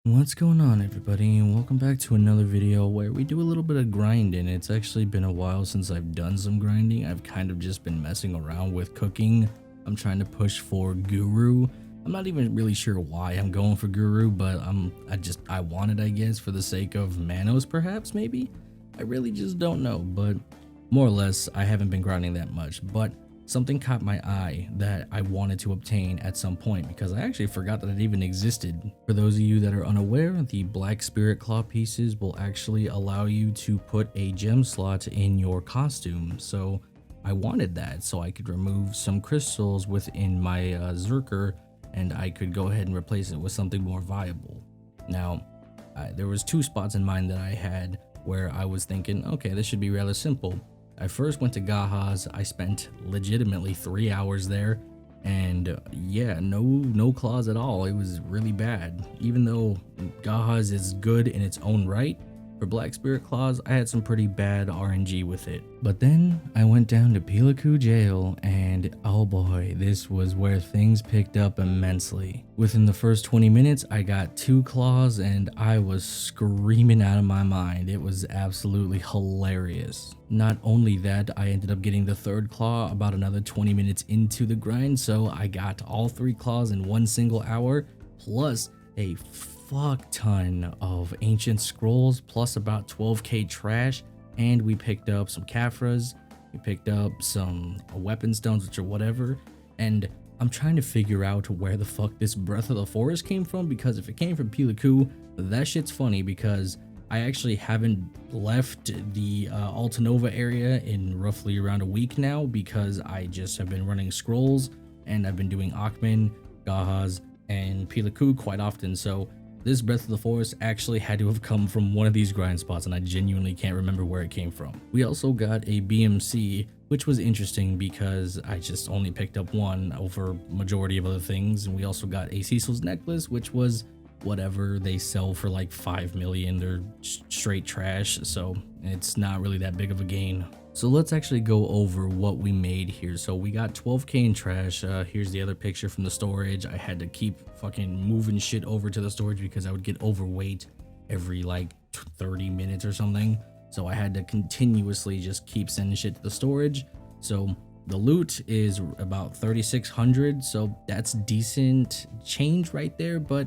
What's going on, everybody, and welcome back to another video where we do a little bit of grinding. It's actually been a while since I've done some grinding. I've kind of just been messing around with cooking. I'm trying to push for Guru. I'm not even really sure why I'm going for Guru, but I want it, I guess, for the sake of Manos, perhaps, maybe. I really just don't know, but more or less I haven't been grinding that much. But something caught my eye that I wanted to obtain at some point because I actually forgot that it even existed. For those of you that are unaware, the Black Spirit Claw pieces will actually allow you to put a gem slot in your costume. So I wanted that so I could remove some crystals within my Zerker, and I could go ahead and replace it with something more viable. Now, there was two spots in mind that I had where I was thinking, okay, this should be rather simple. I first went to Gaha's. I spent legitimately 3 hours there, and yeah, no claws at all. It was really bad. Even though Gaha's is good in its own right, for Black Spirit Claws, I had some pretty bad RNG with it. But then I went down to Pilu jail, and oh boy, this was where things picked up immensely. Within the first 20 minutes, I got 2 claws, and I was screaming out of my mind. It was absolutely hilarious. Not only that, I ended up getting the 3rd claw about another 20 minutes into the grind, so I got all 3 claws in one single hour, plus a fuck ton of ancient scrolls, plus about 12k trash, and we picked up some Kafras, we picked up some weapon stones, which are whatever, and I'm trying to figure out where the fuck this Breath of the Forest came from, because if it came from Pilu, that shit's funny because I actually haven't left the Altanova area in roughly around a week now because I just have been running scrolls and I've been doing Akhman, Gahaz, and Pilu quite often, so this Breath of the Forest actually had to have come from one of these grind spots, and I genuinely can't remember where it came from. We also got a BMC, which was interesting because I just only picked up one over majority of other things, and we also got a Cecil's necklace, which was whatever. They sell for like 5 million. They're straight trash, so it's not really that big of a gain. So let's actually go over what we made here. So we got 12k in trash. Here's the other picture from the storage. I had to keep fucking moving shit over to the storage because I would get overweight every like 30 minutes or something. So I had to continuously just keep sending shit to the storage. So the loot is about 3,600. So that's decent change right there, but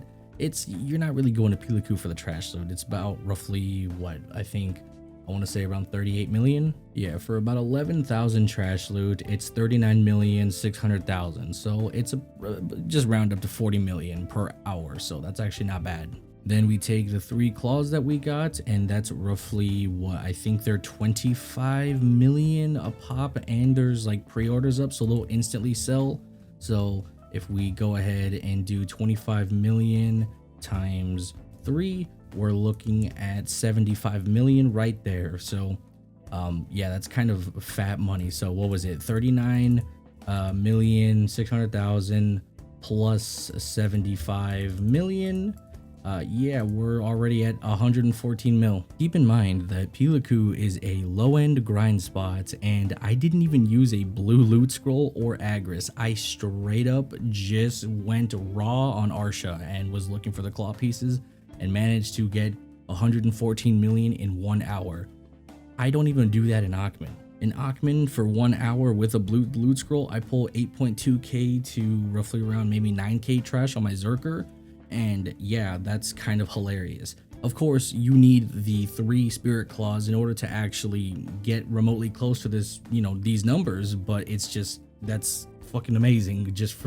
you're not really going to Pilu for the trash loot. It's about roughly what I want to say around 38 million. Yeah, for about 11,000 trash loot, it's 39,600,000. So it's just round up to 40 million per hour. So that's actually not bad. Then we take the 3 claws that we got, and that's roughly what I think they're 25 million a pop, and there's like pre-orders up, so they'll instantly sell. So if we go ahead and do 25 million times 3, we're looking at 75 million right there. So yeah, that's kind of fat money. So what was it, 39,600,000 plus 75 million? Yeah, we're already at 114 mil. Keep in mind that Pilu is a low-end grind spot, and I didn't even use a blue loot scroll or Agris. I straight up just went raw on Arsha and was looking for the claw pieces and managed to get 114 million in 1 hour. I don't even do that in Akhman. In Akhman, for 1 hour with a blue loot scroll, I pull 8.2k to roughly around maybe 9k trash on my Zerker. And yeah, that's kind of hilarious. Of course, you need the 3 spirit claws in order to actually get remotely close to this, these numbers, but that's fucking amazing just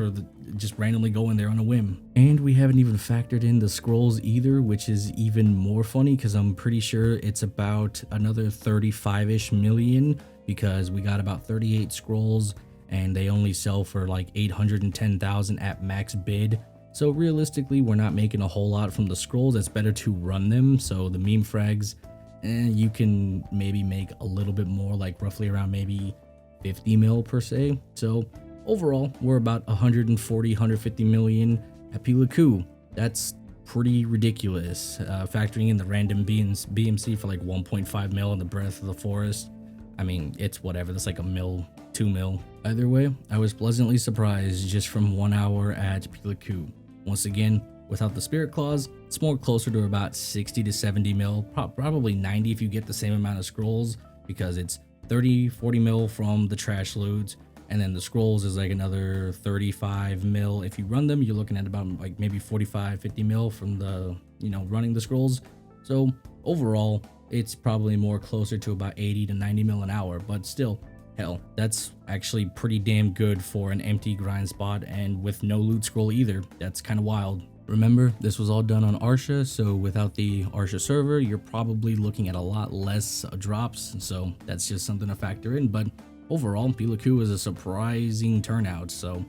randomly going there on a whim. And we haven't even factored in the scrolls either, which is even more funny because I'm pretty sure it's about another 35-ish million because we got about 38 scrolls and they only sell for like 810,000 at max bid. So realistically, we're not making a whole lot from the scrolls. It's better to run them. So the meme frags, you can maybe make a little bit more, like roughly around maybe 50 mil per se. So overall, we're about 140, 150 million at Pilu. That's pretty ridiculous. Factoring in the random BMC for like 1.5 mil in the Breath of the Forest. I mean, it's whatever. That's like a mil, 2 mil. Either way, I was pleasantly surprised just from 1 hour at Pilu. Once again, Without the spirit claws, it's more closer to about 60 to 70 mil, probably 90 if you get the same amount of scrolls, because it's 30-40 mil from the trash loot, and then the scrolls is like another 35 mil. If you run them, you're looking at about like maybe 45-50 mil from the, you know, running the scrolls. So overall, it's probably more closer to about 80 to 90 mil an hour, but still, hell, that's actually pretty damn good for an empty grind spot, and with no loot scroll either. That's kind of wild. Remember, this was all done on Arsha, so without the Arsha server, you're probably looking at a lot less drops, so that's just something to factor in. But overall, Pilu is a surprising turnout, so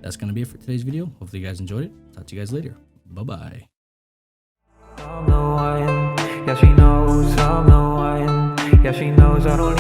that's going to be it for today's video. Hopefully you guys enjoyed it. Talk to you guys later. Bye-bye. Yeah, she knows, I don't